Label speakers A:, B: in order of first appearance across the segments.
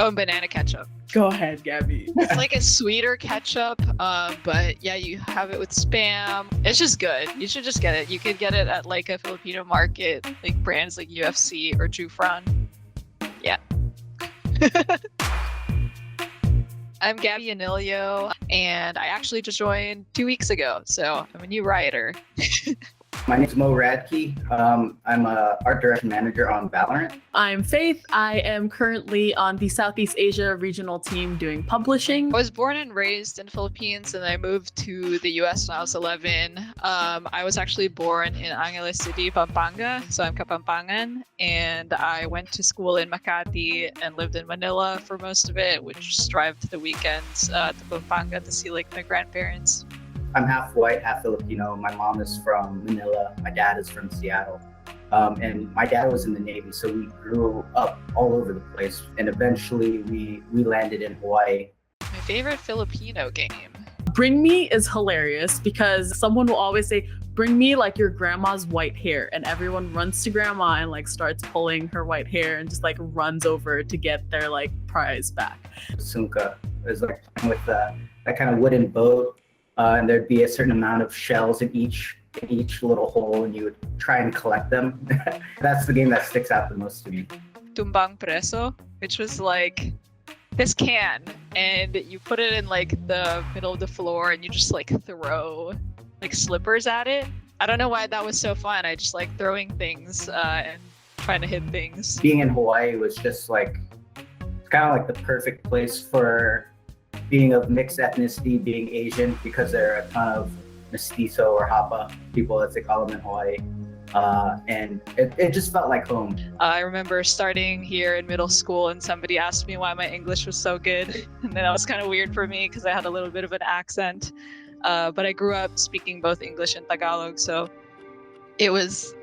A: Oh, and banana ketchup.
B: Go ahead, Gabby.
A: It's like a sweeter ketchup, but yeah, you have it with Spam. It's just good. You should just get it. You could get it at like a Filipino market, like brands like UFC or Jufran. Yeah. I'm Gabby Anilio, and I actually just joined 2 weeks ago, so I'm a new writer.
C: My name's Mo Radke. I'm a art direction manager on Valorant.
B: I'm Faith. I am currently on the Southeast Asia regional team doing publishing.
A: I was born and raised in the Philippines, and I moved to the US when I was 11. I was actually born in Angeles City, Pampanga, so I'm Kapampangan, and I went to school in Makati and lived in Manila for most of it, which just drive to the weekends to Pampanga to see like my grandparents.
C: I'm half white, half Filipino. My mom is from Manila. My dad is from Seattle. And my dad was in the Navy, so we grew up all over the place. And eventually we landed in Hawaii.
A: My favorite Filipino game.
B: Bring Me is hilarious because someone will always say, bring me like your grandma's white hair. And everyone runs to grandma and like starts pulling her white hair and just like runs over to get their like prize back.
C: Sunka is like with that kind of wooden boat. And there'd be a certain amount of shells in each little hole, and you would try and collect them. That's the game that sticks out the most to me.
A: Tumbang Preso, which was like this can, and you put it in like the middle of the floor, and you just like throw like slippers at it. I don't know why that was so fun. I just like throwing things and trying to hit things.
C: Being in Hawaii was just like, it's kind of like the perfect place for being of mixed ethnicity, being Asian, because there are a ton of mestizo or hapa people, as they call them in Hawaii. And it just felt like home.
A: I remember starting here in middle school and somebody asked me why my English was so good. And then that was kind of weird for me because I had a little bit of an accent. But I grew up speaking both English and Tagalog, so it was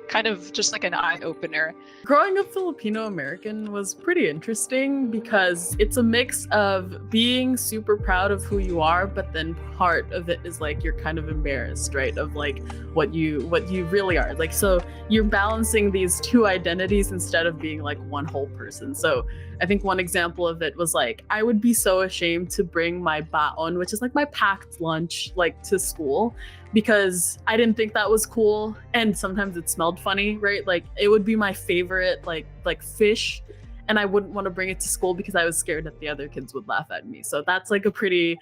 A: kind of just like an eye-opener.
B: Growing up Filipino American was pretty interesting because it's a mix of being super proud of who you are, but then part of it is like you're kind of embarrassed, right? Of like what you really are. Like, so you're balancing these two identities instead of being like one whole person. So I think one example of it was like, I would be so ashamed to bring my baon, which is like my packed lunch, like to school, because I didn't think that was cool. And sometimes it smelled funny, right? Like it would be my favorite, like fish. And I wouldn't want to bring it to school because I was scared that the other kids would laugh at me. So that's like a pretty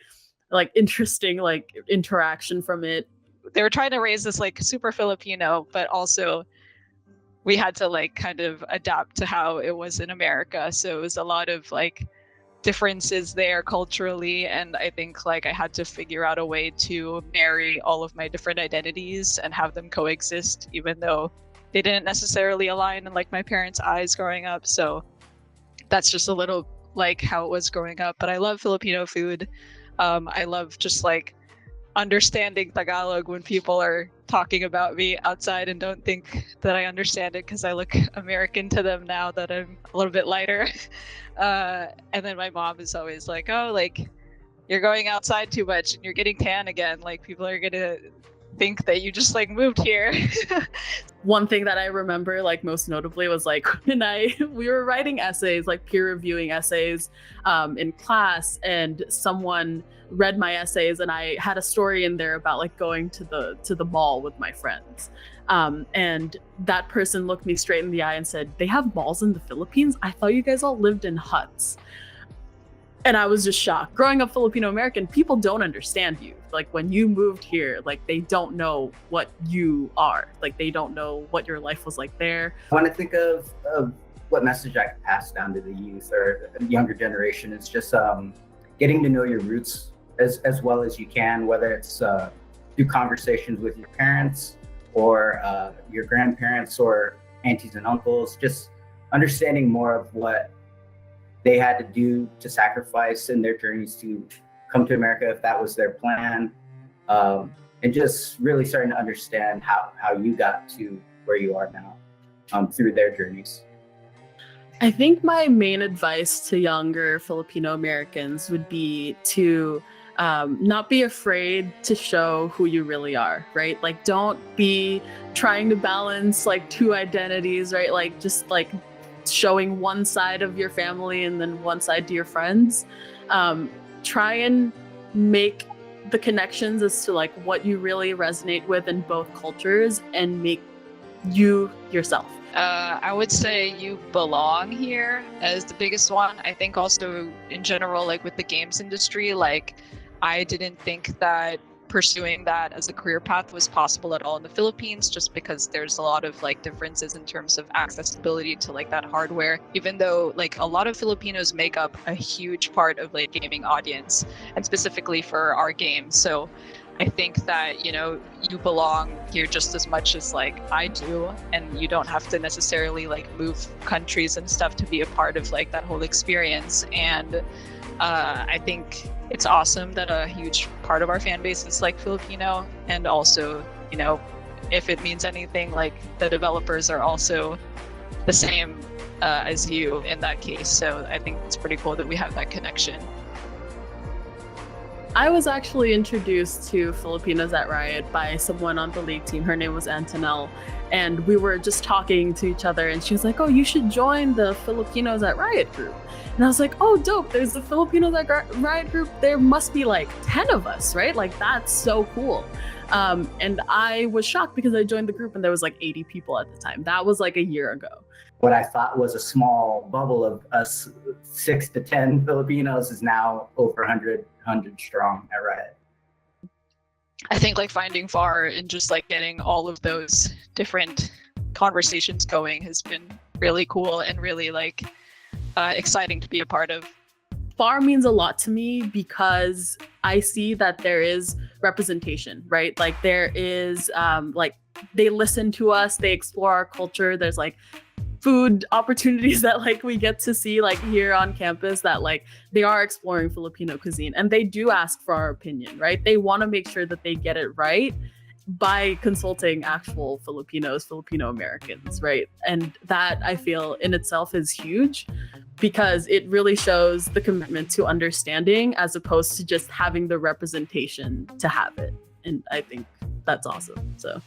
B: like interesting like interaction from it.
A: They were trying to raise this like super Filipino, but also we had to like kind of adapt to how it was in America. So it was a lot of like differences there culturally, and I think like I had to figure out a way to marry all of my different identities and have them coexist, even though they didn't necessarily align in like my parents' eyes growing up. So that's just a little like how it was growing up. But I love Filipino food. I love just like understanding Tagalog when people are talking about me outside and don't think that I understand it because I look American to them now that I'm a little bit lighter. And then my mom is always like, oh, like you're going outside too much and you're getting tan again. Like people are gonna think that you just like moved here.
B: One thing that I remember like most notably was like when we were writing essays, like peer reviewing essays in class, and someone read my essays and I had a story in there about like going to the mall with my friends. And that person looked me straight in the eye and said, they have malls in the Philippines? I thought you guys all lived in huts. And I was just shocked. Growing up Filipino American, people don't understand you. Like when you moved here, like they don't know what you are. Like they don't know what your life was like there.
C: When I think of what message I could pass down to the youth or the younger generation, it's just getting to know your roots as well as you can, whether it's through conversations with your parents or your grandparents or aunties and uncles, just understanding more of what they had to do to sacrifice in their journeys to come to America, if that was their plan, and just really starting to understand how you got to where you are now through their journeys.
B: I think my main advice to younger Filipino Americans would be to not be afraid to show who you really are, right? Like, don't be trying to balance like two identities, right? Like, just like showing one side of your family and then one side to your friends. Try and make the connections as to like what you really resonate with in both cultures and make you yourself.
A: I would say you belong here as the biggest one. I think also in general, like with the games industry, like I didn't think that pursuing that as a career path was possible at all in the Philippines, just because there's a lot of like differences in terms of accessibility to like that hardware, even though like a lot of Filipinos make up a huge part of like gaming audience and specifically for our games. So I think that, you know, you belong here just as much as like I do, and you don't have to necessarily like move countries and stuff to be a part of like that whole experience. And I think it's awesome that a huge part of our fan base is like Filipino, and also, you know, if it means anything, like the developers are also the same as you in that case. So I think it's pretty cool that we have that connection.
B: I was actually introduced to Filipinos at Riot by someone on the league team. Her name was Antonelle, and we were just talking to each other, and she was like, "Oh, you should join the Filipinos at Riot group." And I was like, "Oh, dope, there's the Filipinos at Riot group. There must be like 10 of us, right? Like, that's so cool." And I was shocked because I joined the group and there was like 80 people at the time. That was like a year ago.
C: What I thought was a small bubble of us 6 to 10 Filipinos is now over 100 strong at Riot.
A: I think like finding FAR and just like getting all of those different conversations going has been really cool and really like exciting to be a part of.
B: FAR means a lot to me because I see that there is representation, right? Like there is like they listen to us, they explore our culture. There's like food opportunities that like we get to see like here on campus, that like they are exploring Filipino cuisine and they do ask for our opinion, right? They want to make sure that they get it right by consulting actual Filipinos, Filipino Americans, right? And that I feel in itself is huge because it really shows the commitment to understanding as opposed to just having the representation to have it. And I think that's awesome. So